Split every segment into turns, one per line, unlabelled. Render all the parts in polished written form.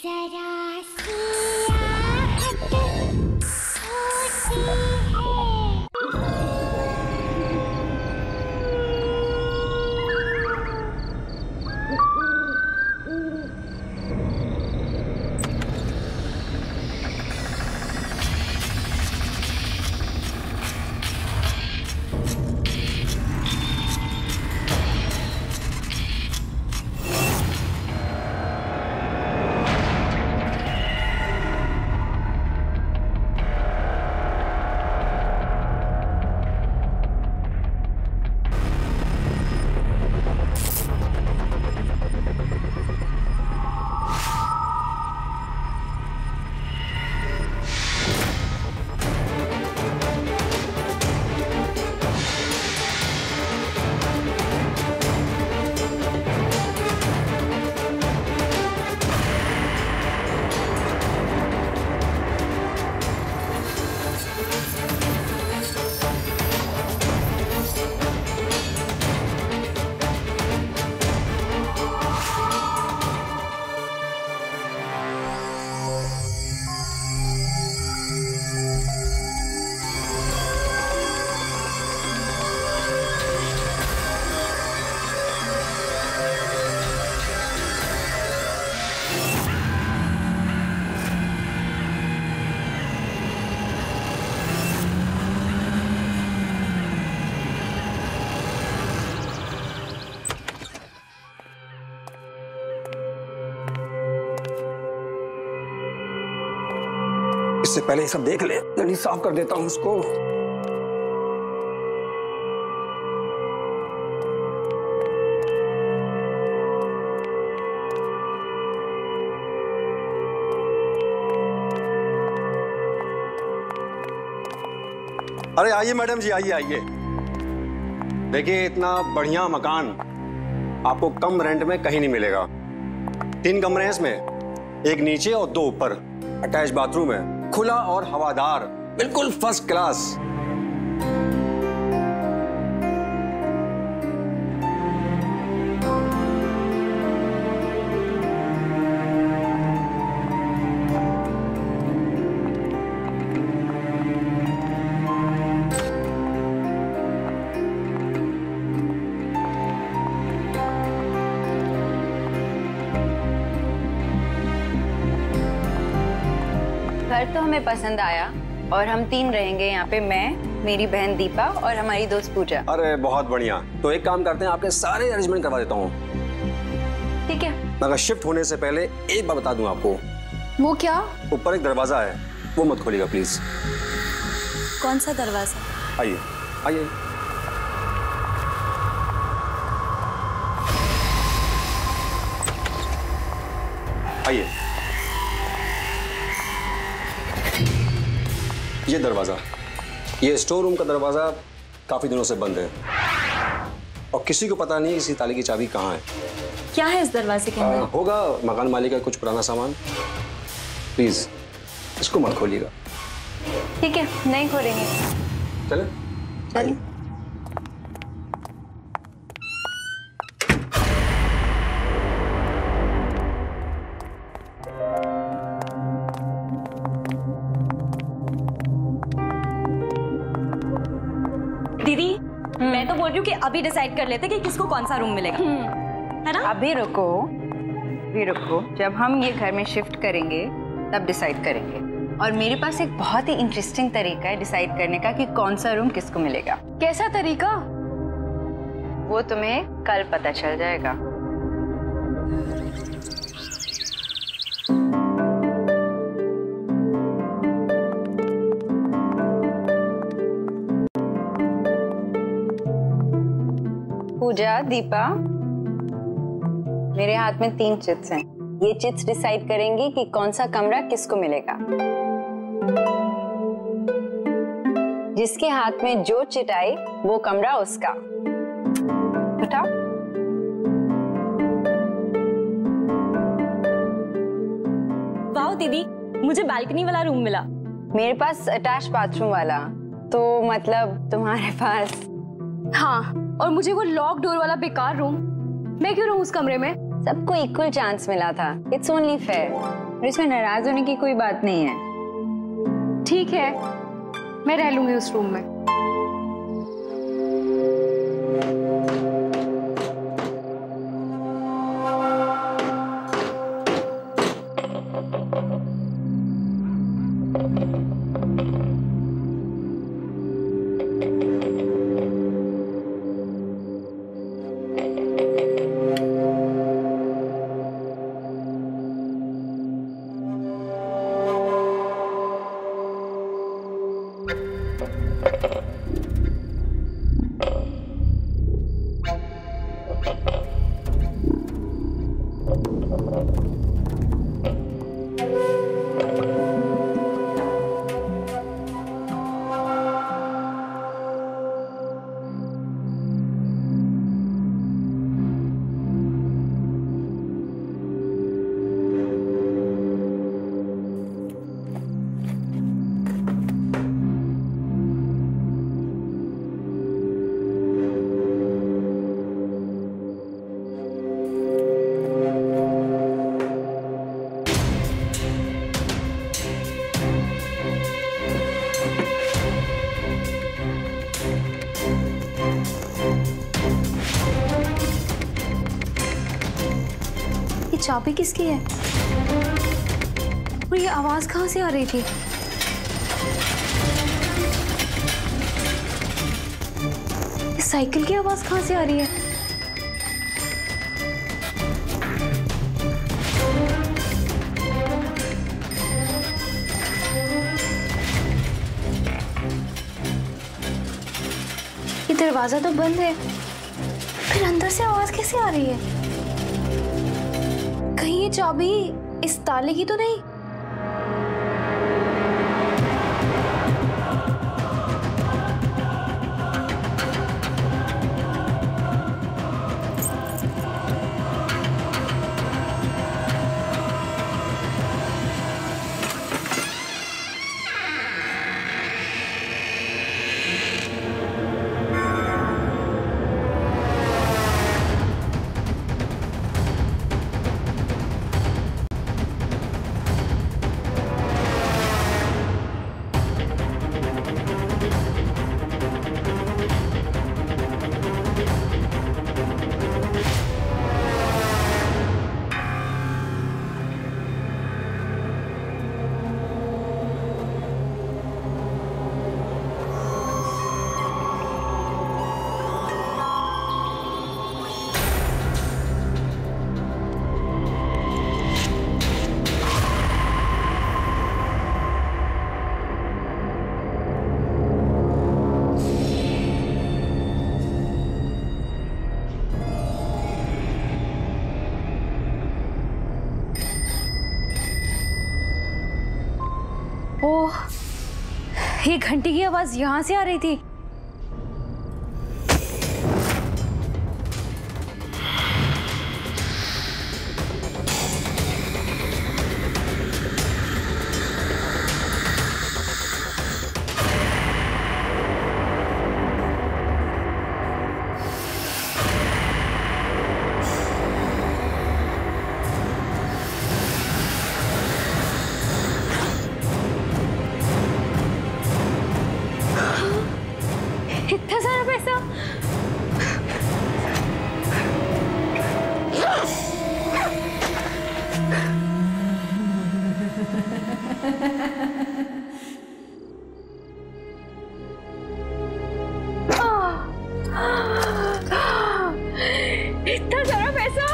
जरा सियाहत होती है।
इससे पहले ये सब देख ले, जल्दी साफ कर देता हूं उसको। अरे आइए मैडम जी, आइए आइए। देखिए इतना बढ़िया मकान आपको कम रेंट में कहीं नहीं मिलेगा। 3 कमरे हैं इसमें, एक नीचे और 2 ऊपर। अटैच बाथरूम है, खुला और हवादार, बिल्कुल फर्स्ट क्लास।
घर तो हमें पसंद आया और हम 3 रहेंगे यहाँ पे, मैं, मेरी बहन दीपा और हमारी दोस्त पूजा।
अरे बहुत बढ़िया। तो एक काम करते हैं, आपके सारे अरेंजमेंट करवा देता हूँ।
ठीक है।
मगर शिफ्ट होने से पहले एक बात बता दूं आपको।
वो क्या?
ऊपर एक दरवाजा है, वो मत खोलिएगा प्लीज।
कौन सा दरवाजा?
आइए आइए। आइए, ये दरवाजा, ये स्टोर रूम का दरवाजा काफी दिनों से बंद है और किसी को पता नहीं इसी ताले की चाबी कहाँ है।
क्या है इस दरवाजे के अंदर?
होगा मकान मालिक का कुछ पुराना सामान। प्लीज इसको मत खोलिएगा।
ठीक है, नहीं खोलेंगे।
चले
चलिए।
दीदी, मैं तो बोल रही हूँ कि अभी डिसाइड कर लेते कि किसको कौन सा रूम मिलेगा, है ना?
अभी रुको, जब हम ये घर में शिफ्ट करेंगे तब डिसाइड करेंगे। और मेरे पास एक बहुत ही इंटरेस्टिंग तरीका है डिसाइड करने का कि कौन सा रूम किसको मिलेगा।
कैसा तरीका?
वो तुम्हें कल पता चल जाएगा। पूजा, दीपा, मेरे हाथ में 3 चिट्स हैं। ये चिट्स डिसाइड करेंगी कि कौन सा कमरा किसको मिलेगा। जिसके हाथ में जो चिट आई वो कमरा उसका। उठाओ।
वाह दीदी, मुझे बालकनी वाला रूम मिला।
मेरे पास अटैच बाथरूम वाला, तो मतलब तुम्हारे पास।
हाँ, और मुझे वो लॉक डोर वाला बेकार रूम। मैं क्यों रहूं उस कमरे में?
सबको इक्वल चांस मिला था। It's only fair. और इसमें नाराज होने की कोई बात नहीं है।
ठीक है, मैं रह लूंगी उस रूम में। चाबी किसकी है? और ये आवाज कहाँ से आ रही थी? इस साइकिल की आवाज कहाँ से आ रही है? ये दरवाजा तो बंद है, फिर अंदर से आवाज कैसे आ रही है? कहीं ये चाबी इस ताले की तो नहीं? ओह, ये घंटी की आवाज यहां से आ रही थी। इतना सारा पैसा। इतना सारा पैसा।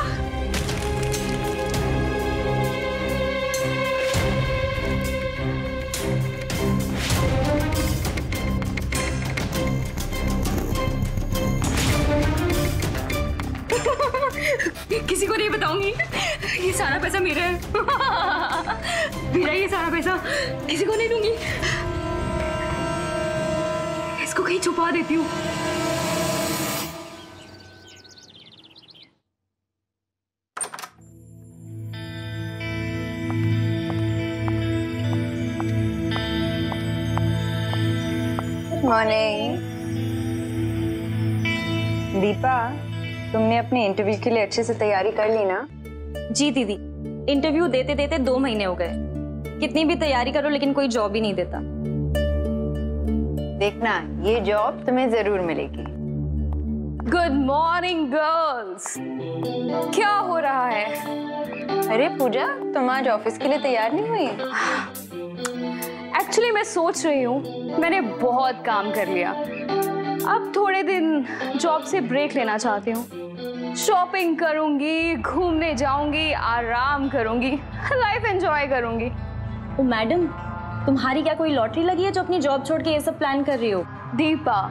किसी को नहीं बताऊंगी, ये सारा पैसा मेरा है। मेरा ये सारा पैसा किसी को नहीं दूंगी, इसको कहीं छुपा देती हूँ।
मॉर्निंग दीपा, तुमने अपने इंटरव्यू के लिए अच्छे से तैयारी कर ली ना?
जी दीदी, इंटरव्यू देते देते 2 महीने हो गए। कितनी भी तैयारी करो लेकिन कोई जॉब ही नहीं देता।
देखना, ये जॉब तुम्हें जरूर मिलेगी।
Good morning girls. क्या हो रहा है?
अरे पूजा, तुम आज ऑफिस के लिए तैयार नहीं हुई?
एक्चुअली मैं सोच रही हूँ मैंने बहुत काम कर लिया, अब थोड़े दिन जॉब से ब्रेक लेना चाहती हूँ। शॉपिंग करूंगी, घूमने जाऊंगी, आराम करूंगी, लाइफ एंजॉय करूंगी।
ओ मैडम, तुम्हारी क्या कोई लॉटरी लगी है जो अपनी जॉब छोड़ के ये सब प्लान कर रही हो?
दीपा,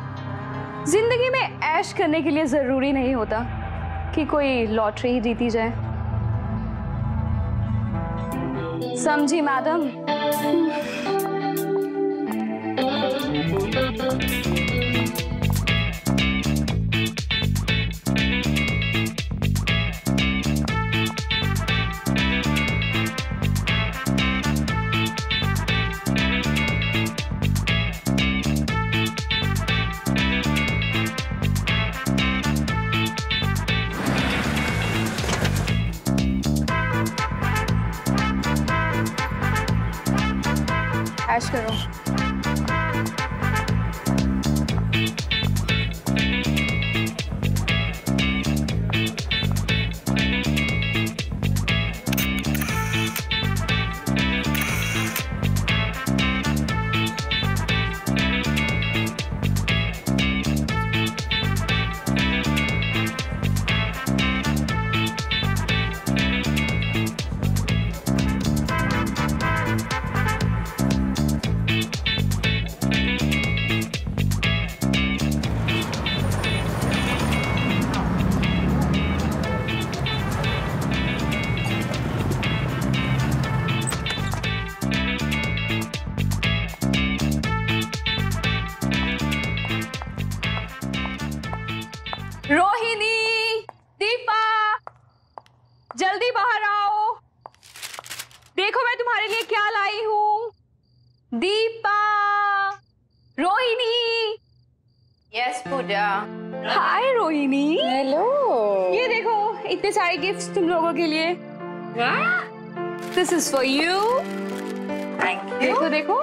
जिंदगी में ऐश करने के लिए जरूरी नहीं होता कि कोई लॉटरी ही जीती जाए, समझी मैडम? ऐश करो। रोहिणी, दीपा, जल्दी बाहर आओ। देखो मैं तुम्हारे लिए क्या लाई हूँ। Deepa, Rohini.
Yes Pooja.
Hi Rohini.
Hello.
ये देखो, इतने सारे गिफ्ट्स तुम लोगों के लिए। This is for you.
Thank you.
देखो देखो।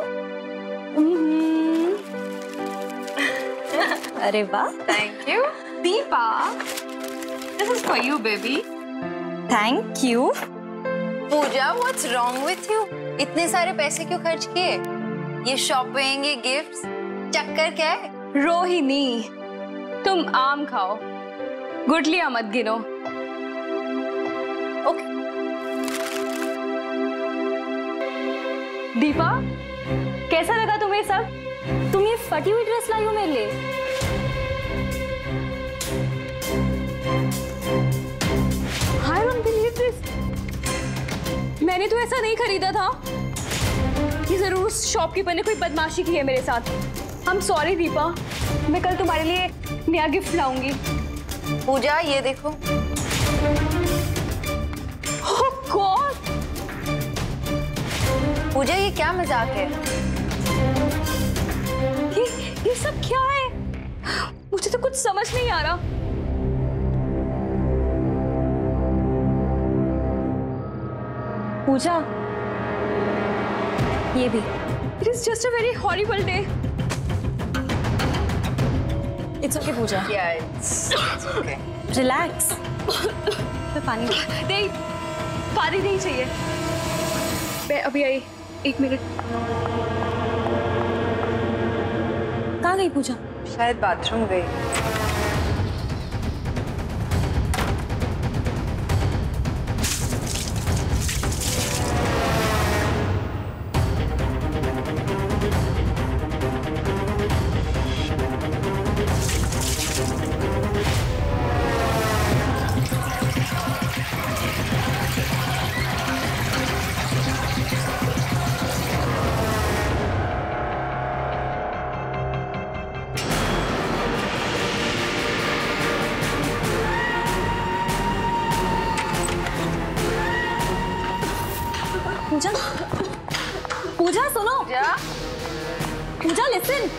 अरे वाह,
thank you.
Deepa, this is for you baby.
Thank you.
Pooja, what's wrong with you? इतने सारे पैसे क्यों खर्च किए? ये शॉपिंग, ये गिफ्ट्स, चक्कर क्या है?
रोहिणी, तुम आम खाओ, गुठलियां मत गिनो।
ओके।
दीपा, कैसा लगा तुम्हें सब?
तुम ये फटी हुई ड्रेस लाई हो मेरे लिए?
I don't believe this. मैंने तो ऐसा नहीं खरीदा था। ये जरूर शॉपकीपर ने कोई बदमाशी की है मेरे साथ। I'm sorry दीपा, मैं कल तुम्हारे लिए नया गिफ्ट लाऊंगी।
पूजा, ये देखो।
Oh God!
पूजा, ये क्या मजाक है?
ये सब क्या है? मुझे तो कुछ समझ नहीं आ रहा।
पूजा, ये भी।
It is just a very horrible day.
It's okay Pooja,
Yeah, it's okay.
Relax. मैं पानी
नहीं, पानी नहीं चाहिए। मैं अभी आई, 1 मिनट।
कहाँ गई पूजा?
शायद बाथरूम गई।
पूजा, पूजा सुनो।
पूजा,
पूजा लिसन।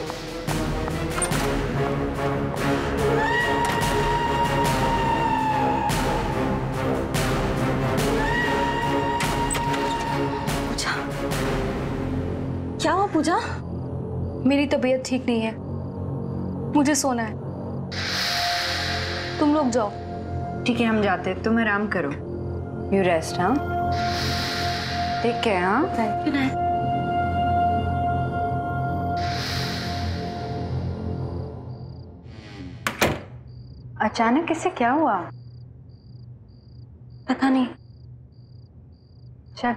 क्या हुआ पूजा?
मेरी तबीयत ठीक नहीं है, मुझे सोना है। तुम लोग जाओ।
ठीक है, हम जाते हैं, तुम आराम करो। You rest. हाँ, टेक केयर। हाँ,
गुड नाइट।
अचानक इससे क्या हुआ?
पता नहीं।
चल।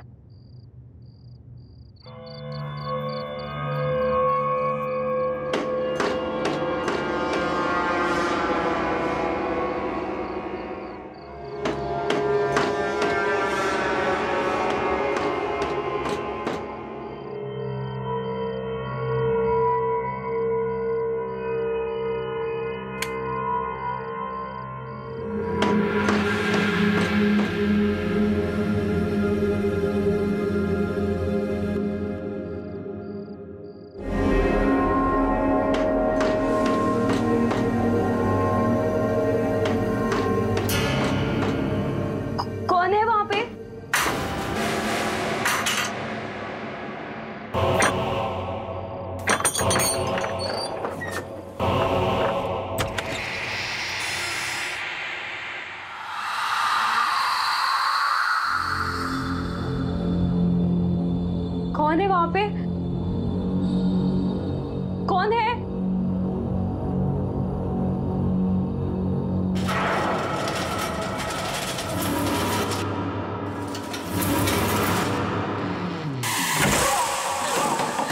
कौन है वहां पे? कौन है वहां पे? कौन है?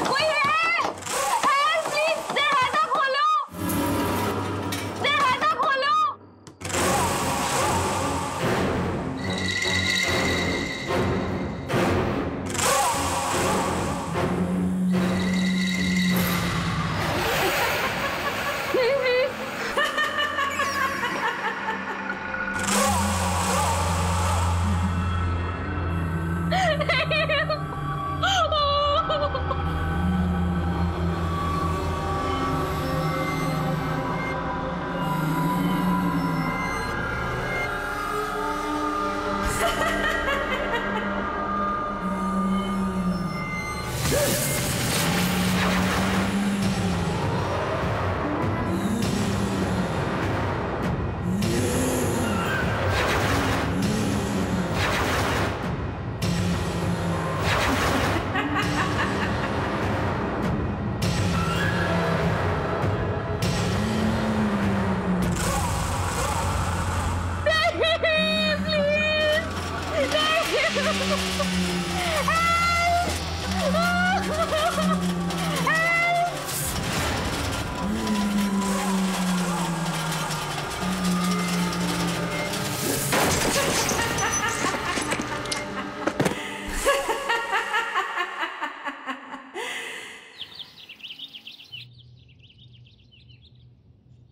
कोई है? Help, please! दरवाजा खोलो! दरवाजा खोलो!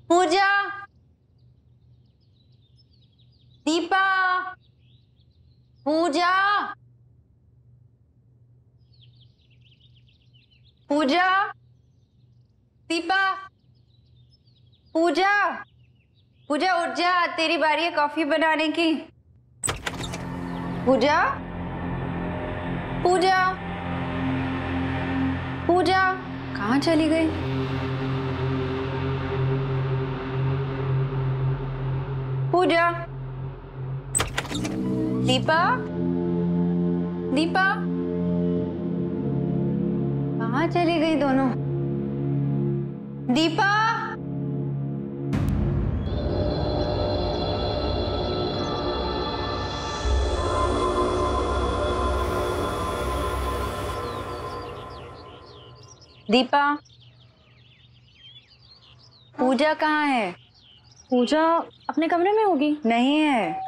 पूजा, दीपा, पूजा, पूजा, दीपा, पूजा, पूजा उठ जा, तेरी बारी है कॉफी बनाने की। पूजा, पूजा, पूजा, कहाँ चली गई? पूजा, दीपा, दीपा, कहाँ चली गई दोनों? दीपा, दीपा, पूजा कहाँ है?
पूजा अपने कमरे में होगी।
नहीं है,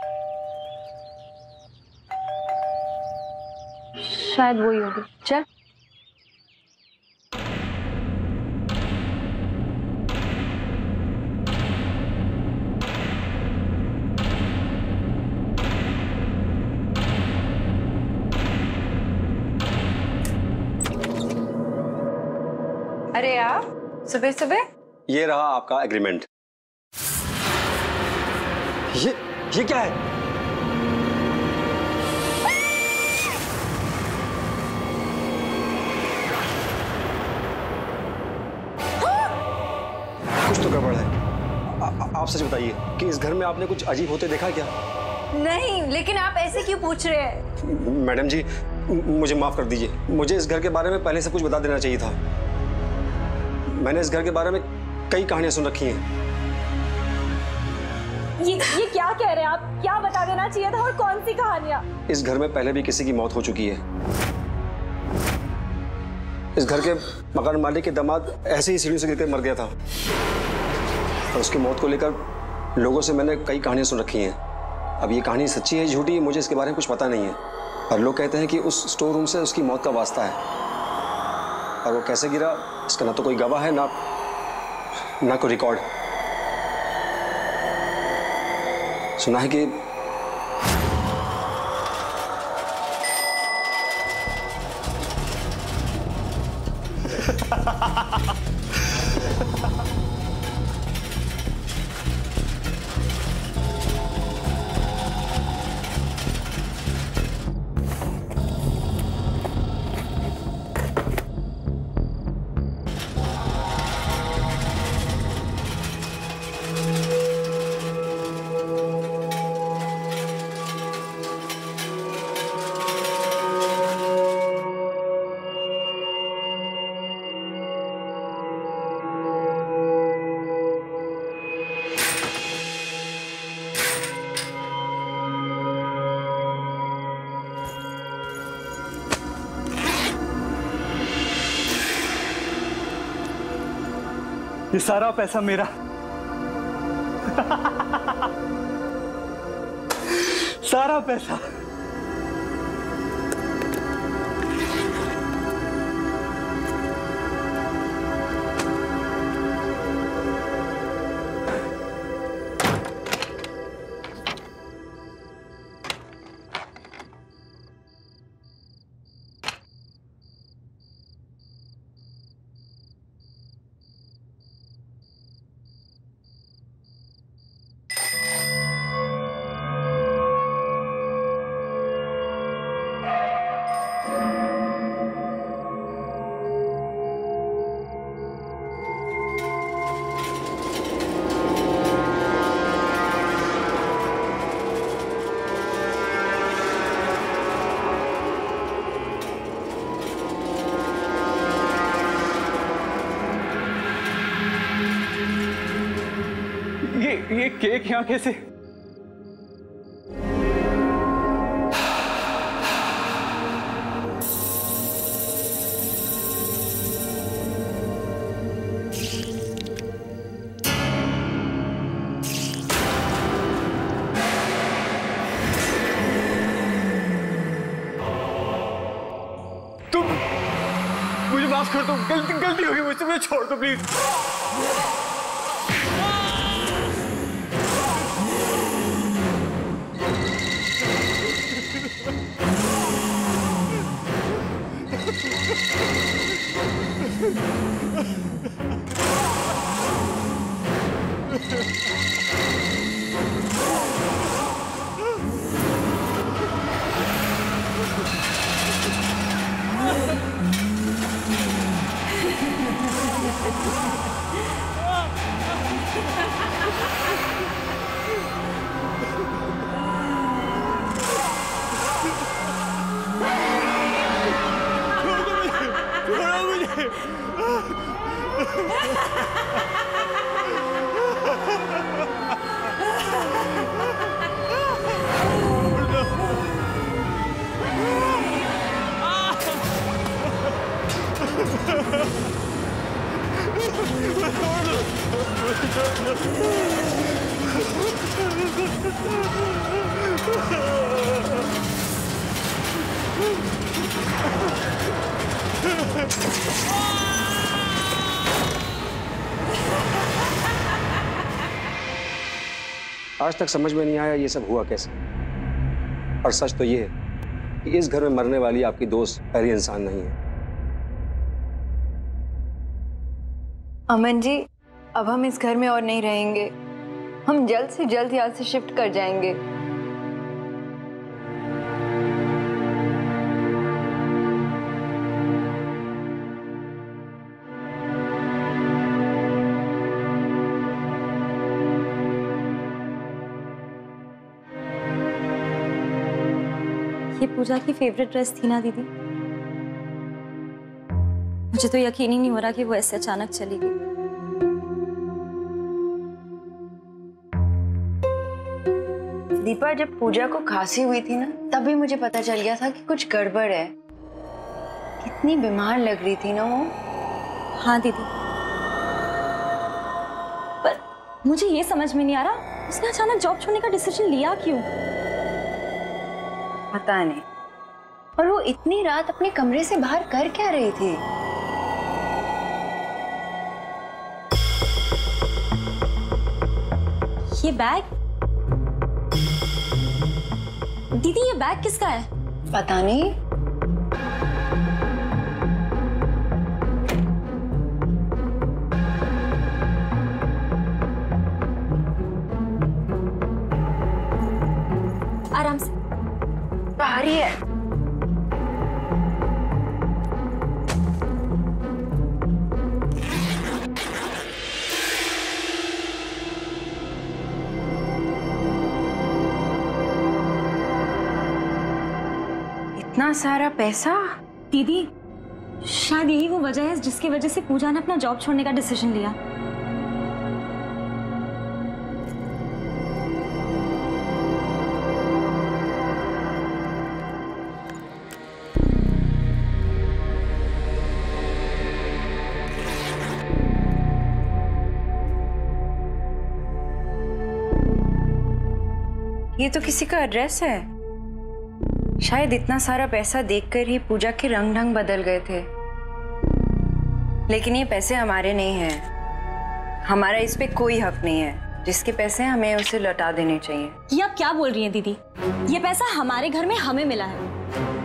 शायद वही होगी।
चल। अरे आप सुबह सुबह?
ये रहा आपका एग्रीमेंट। ये क्या है? सच बताइए कि इस घर में आपने कुछ अजीब होते देखा क्या?
नहीं, लेकिन आप ऐसे क्यों पूछ रहे हैं?
मैडम जी, मुझे माफ कर दीजिए। मुझे इस घर के बारे में पहले से कुछ बता देना चाहिए था। मैंने इस घर के बारे में कई कहानियां सुन रखी हैं।
ये क्या कह रहे हैं आप? क्या बता देना चाहिए था और कौन सी कहानियां?
इस घर में पहले भी किसी की मौत हो चुकी है। इस घर के मकान मालिक के दामाद ऐसे ही सीढ़ी से गिरकर मर गया था और उसकी मौत को लेकर लोगों से मैंने कई कहानियां सुन रखी हैं। अब ये कहानी सच्ची है झूठी है मुझे इसके बारे में कुछ पता नहीं है, पर लोग कहते हैं कि उस स्टोर रूम से उसकी मौत का वास्ता है। और वो कैसे गिरा इसका ना तो कोई गवाह है ना कोई रिकॉर्ड। सुना है कि
ये सारा पैसा मेरा। सारा पैसा। ये केक यहाँ कैसे? तुम मुझे माफ कर दो, गलती होगी मुझसे, मुझे छोड़ दो प्लीज।
आज तक समझ में नहीं आया ये सब हुआ कैसे। और सच तो ये है कि इस घर में मरने वाली आपकी दोस्त पहली इंसान नहीं है।
अमन जी, अब हम इस घर में और नहीं रहेंगे। हम जल्द से जल्द यहाँ से शिफ्ट कर जाएंगे।
ये पूजा की फेवरेट ड्रेस थी ना दीदी? मुझे तो यकीन ही नहीं हो रहा कि वो ऐसे अचानक चली गई।
दीपा, जब पूजा को खांसी हुई थी ना, तभी मुझे पता चल गया था कि कुछ गड़बड़ है। कितनी बीमार लग रही थी ना वो।
हाँ दीदी, पर मुझे ये समझ में नहीं आ रहा उसने अचानक जॉब छोड़ने का डिसीजन लिया क्यों?
पता नहीं। और वो इतनी रात अपने कमरे से बाहर कर क्या रही थी?
ये बैग दीदी, ये बैग किसका है?
पता नहीं।
आराम से।
भारी है। इतना सारा पैसा?
दीदी, शायद यही वो वजह है जिसकी वजह से पूजा ने अपना जॉब छोड़ने का डिसीजन लिया।
ये तो किसी का एड्रेस है। शायद इतना सारा पैसा देखकर ही पूजा के रंग ढंग बदल गए थे। लेकिन ये पैसे हमारे नहीं हैं। हमारा इस पे कोई हक नहीं है। जिसके पैसे हैं हमें उसे लौटा देने चाहिए।
ये आप क्या बोल रही हैं दीदी? ये पैसा हमारे घर में हमें मिला है,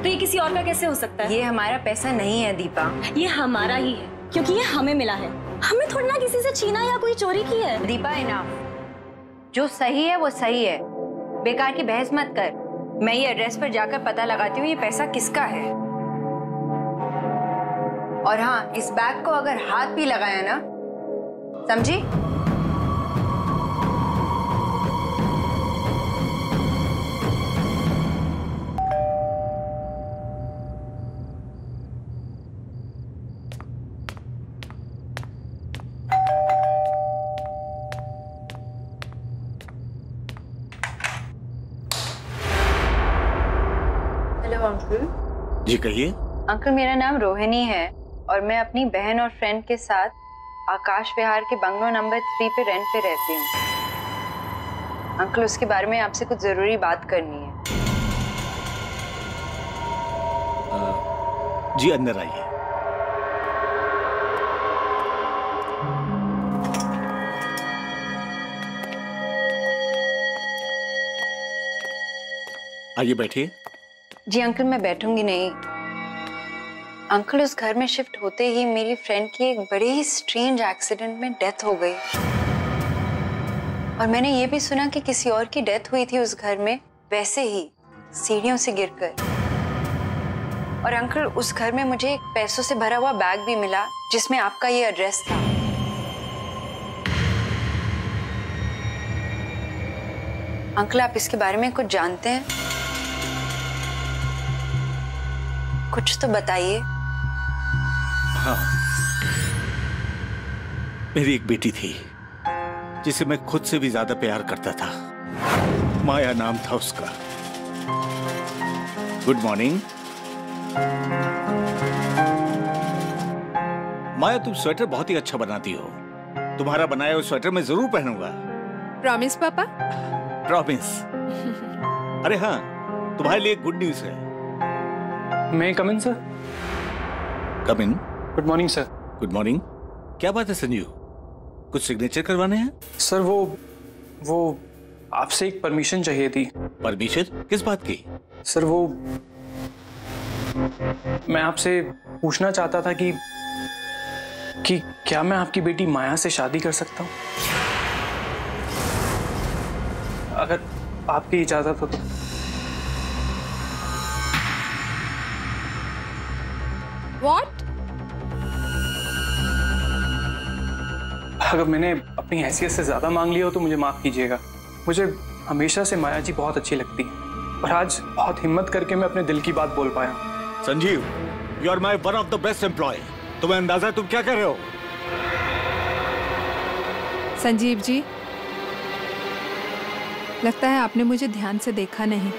तो ये किसी और का कैसे हो सकता है?
ये हमारा पैसा नहीं है दीपा।
ये हमारा ही है क्योंकि ये हमें मिला है। हमने थोड़ी ना किसी से छीना या कोई चोरी की है।
दीपा, इनाफ। जो सही है वो सही है। बेकार की बहस मत कर। मैं ये एड्रेस पर जाकर पता लगाती हूँ ये पैसा किसका है। और हाँ, इस बैग को अगर हाथ भी लगाया ना, समझी? Hello uncle.
जी कहिए।
अंकल, मेरा नाम रोहिणी है और मैं अपनी बहन और फ्रेंड के साथ आकाश विहार के बंगलो नंबर 3 पे रेंट पे रहती हूँ। अंकल, उसके बारे में आपसे कुछ जरूरी बात करनी है।
जी अंदर आइए। आइए बैठिए।
जी अंकल, मैं बैठूंगी नहीं। अंकल, उस घर में शिफ्ट होते ही मेरी फ्रेंड की एक बड़े ही स्ट्रेंज एक्सीडेंट में डेथ हो गई। और मैंने ये भी सुना कि किसी और की डेथ हुई थी उस घर में, वैसे ही सीढ़ियों से गिरकर। और अंकल, उस घर में मुझे एक पैसों से भरा हुआ बैग भी मिला जिसमें आपका ये एड्रेस था। अंकल, आप इसके बारे में कुछ जानते हैं? कुछ तो बताइए।
हाँ, मेरी एक बेटी थी जिसे मैं खुद से भी ज्यादा प्यार करता था। माया नाम था उसका। Good morning. माया, तुम स्वेटर बहुत ही अच्छा बनाती हो। तुम्हारा बनाया हुआ स्वेटर मैं जरूर पहनूंगा।
प्रॉमिस पापा?
प्रॉमिस। अरे हाँ, तुम्हारे लिए गुड न्यूज है।
मैं come in sir?
Come in.
Good morning sir.
Good morning. क्या बात है संजीव, कुछ सिग्नेचर करवाने हैं?
सर वो आपसे एक परमिशन चाहिए थी।
परमिशन किस बात की?
सर वो मैं आपसे पूछना चाहता था कि क्या मैं आपकी बेटी माया से शादी कर सकता हूँ, अगर आपकी इजाजत हो तो।
What?
अगर मैंने अपनी हैसियत से ज्यादा मांग लिया हो तो मुझे माफ कीजिएगा। मुझे हमेशा से माया जी बहुत अच्छी लगती है और आज बहुत हिम्मत करके मैं अपने दिल की बात बोल पाया।
Sanjeev, you are my one of the best employee. तुम्हें अंदाजा तुम क्या कर रहे हो?
संजीव जी, लगता है आपने मुझे ध्यान से देखा नहीं।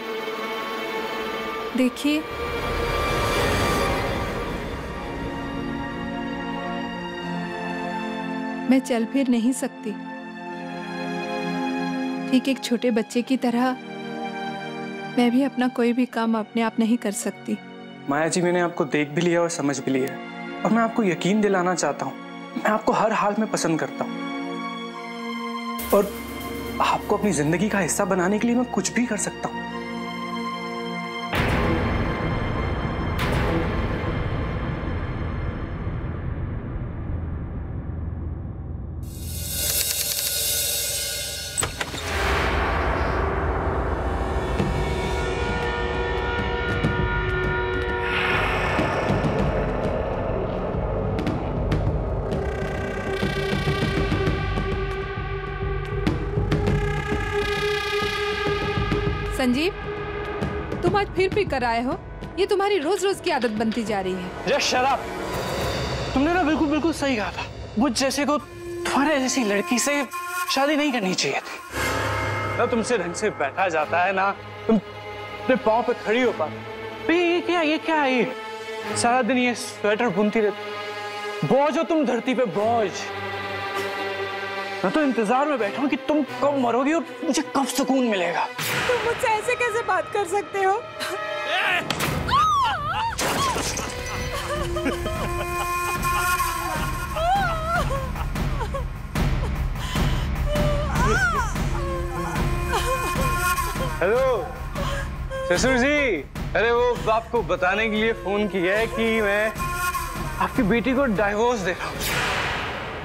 देखिए, मैं चल फिर नहीं सकती। ठीक एक छोटे बच्चे की तरह मैं भी अपना कोई भी काम अपने आप नहीं कर सकती।
माया जी, मैंने आपको देख भी लिया और समझ भी लिया और मैं आपको यकीन दिलाना चाहता हूँ, मैं आपको हर हाल में पसंद करता हूँ और आपको अपनी जिंदगी का हिस्सा बनाने के लिए मैं कुछ भी कर सकता हूँ।
संजीव, तुम आज फिर कर आए हो। ये तुम्हारी रोज रोज की आदत बनती जा रही है।
Just shut up. तुमने ना बिल्कुल सही कहा था। मुझ जैसे को तुम्हारे जैसी लड़की से शादी नहीं करनी चाहिए थी। ना तुमसे ढंग से बैठा जाता है, ना तुम अपने पाँव पे खड़ी हो पाती। ये क्या है ये? सारा दिन ये स्वेटर बुनती रहती। बोझ हो तुम धरती पे, बोझ। मैं तो इंतजार में बैठा हूँ कि तुम कब मरोगी और मुझे कब सुकून मिलेगा।
तुम मुझसे ऐसे कैसे बात कर सकते हो?
हेलो ससुर जी, अरे वो आपको बताने के लिए फोन किया है कि मैं आपकी बेटी को डाइवोर्स दे रहा हूँ।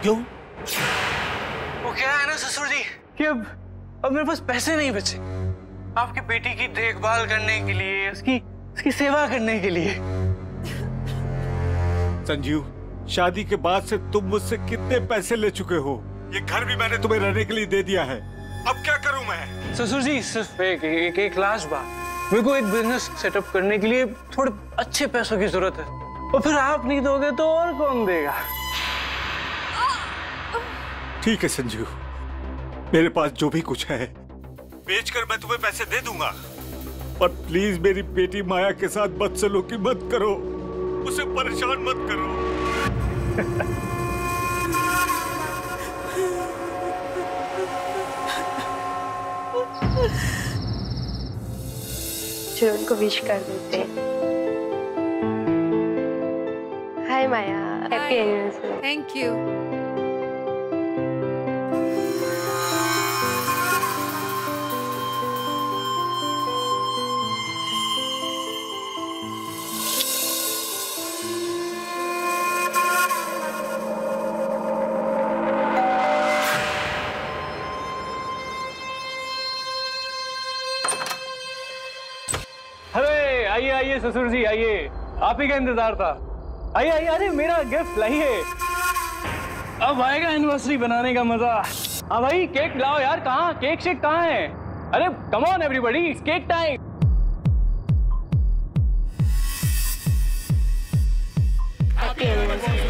क्यों?
वो क्या है ना ससुर जी कि अब मेरे पास पैसे नहीं बचे आपकी बेटी की देखभाल करने के लिए, उसकी सेवा करने के लिए।
संजीव, शादी के बाद से तुम मुझसे कितने पैसे ले चुके हो? ये घर भी मैंने तुम्हें रहने के लिए दे दिया है। अब क्या करूं मैं?
ससुर जी, सिर्फ एक लास्ट बात, मेरे को एक बिजनेस सेटअप करने के लिए थोड़े अच्छे पैसों की जरूरत है और फिर आप नहीं दोगे तो और कौन देगा?
ठीक है संजीव, मेरे पास जो भी कुछ है बेचकर मैं तुम्हें पैसे दे दूंगा, पर प्लीज मेरी बेटी माया के साथ बदसलूकी मत करो, उसे परेशान मत करो।
जो उनको विश कर देते हैं। हाय माया, हैप्पी एनिवर्सरी।
Thank you.
अरे आइए ससुर जी, आइए, आप ही का इंतजार था। आइए, अरे मेरा गिफ्ट लाइए, अब आएगा एनिवर्सरी बनाने का मजा। हाँ भाई, केक लाओ यार। कहाँ केक शेक कहाँ है? अरे come on everybody, it's cake time.
Happy anniversary.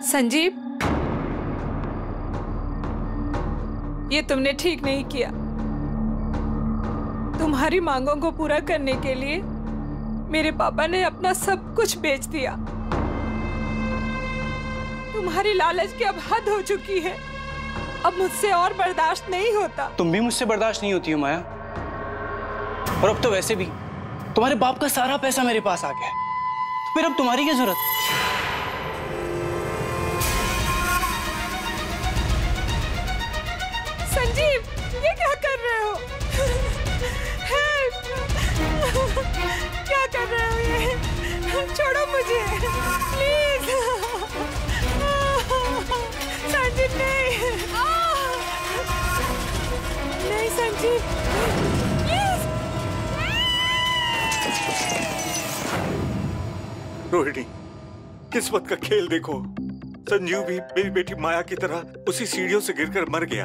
Sanjeev, ये तुमने ठीक नहीं किया। तुम्हारी मांगों को पूरा करने के लिए मेरे पापा ने अपना सब कुछ बेच दिया। तुम्हारी लालच की अब हद हो चुकी है। अब मुझसे और बर्दाश्त नहीं होता।
तुम भी मुझसे बर्दाश्त नहीं होती हो माया, और अब तो वैसे भी तुम्हारे बाप का सारा पैसा मेरे पास आ गया, तो फिर अब तुम्हारी क्या जरूरत?
संजीव, ये क्या कर रहे हो? क्या कर रहे हो ये? छोड़ो मुझे, प्लीज।
संजीव प्लीज।
रोहिणी, किस्मत का खेल देखो। संजीव भी मेरी बेटी माया की तरह उसी सीढ़ियों से गिरकर मर गया।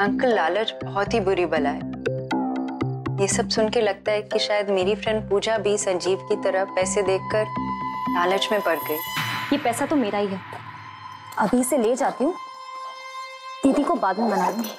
अंकल, लालच बहुत ही बुरी बला है। ये सब सुन के लगता है कि शायद मेरी फ्रेंड पूजा भी संजीव की तरह पैसे देखकर लालच में पड़ गई।
ये पैसा तो मेरा ही है, अभी से ले जाती हूँ, दीदी को बाद में मना लूंगी।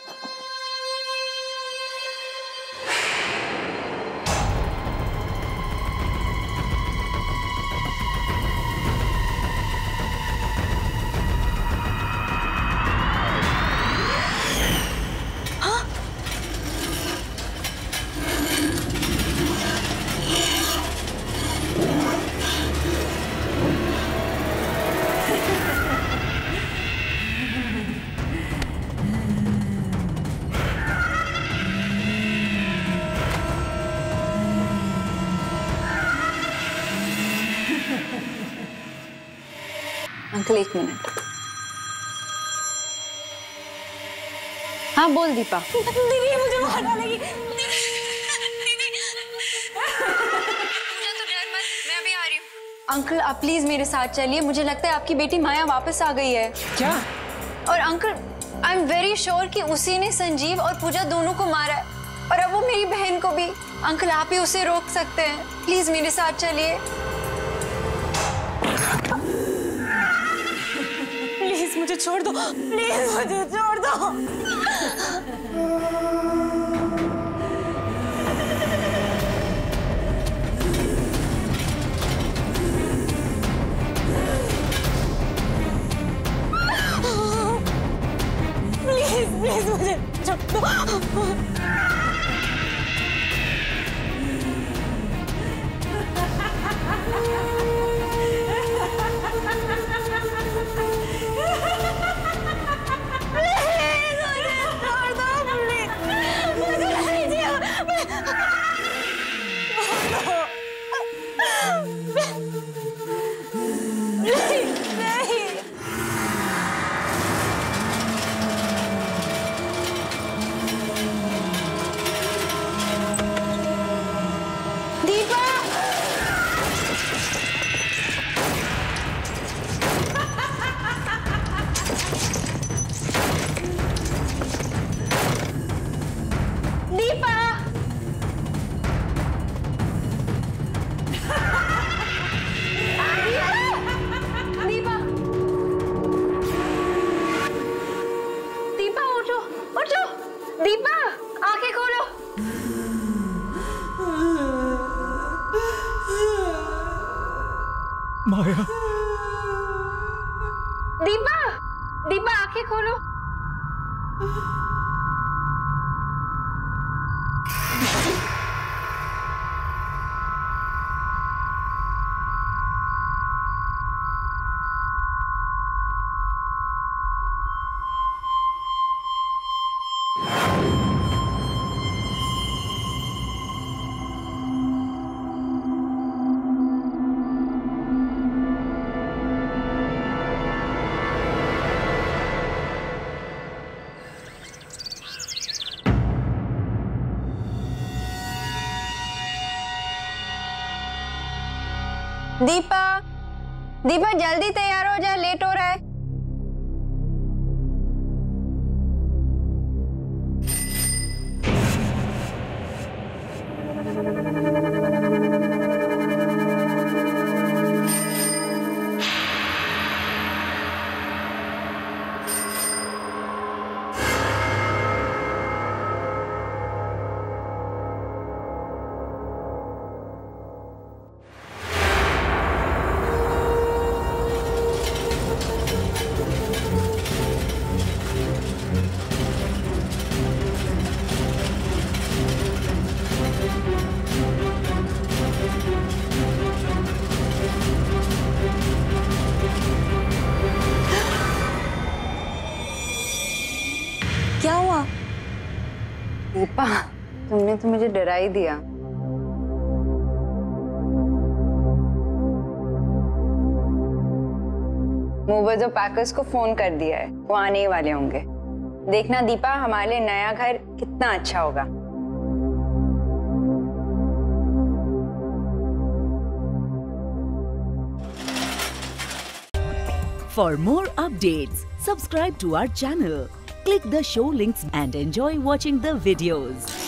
Uncle, 1 minute.
हाँ बोल दीपा।
दीदी मुझे मार डालेगी।
अंकल, आप प्लीज मेरे साथ चलिए। मुझे लगता है आपकी बेटी माया वापस आ गई है।
क्या?
और uncle, I am very sure कि उसी ने संजीव और पूजा दोनों को मारा है, और अब वो मेरी बहन को भी। अंकल, आप ही उसे रोक सकते हैं। प्लीज मेरे साथ चलिए।
प्लीज मुझे छोड़ दो, प्लीज मुझे छोड़ दो। प्लीज प्लीज मुझे छोड़ दो।
दीपा, आंखें खोलो।
माया।
दीपा, दीपा आंखें खोलो। दीपा, दीपा जल्दी तैयार हो जा, लेट हो रहा है।
क्या हुआ?
दीपा, तुमने तो मुझे डरा ही दिया। मूवर्स पैकर्स को फोन कर दिया है, वो आने ही वाले होंगे। देखना दीपा, हमारे लिए नया घर कितना अच्छा होगा।
For more updates, subscribe to our channel, click the show links and enjoy watching the videos.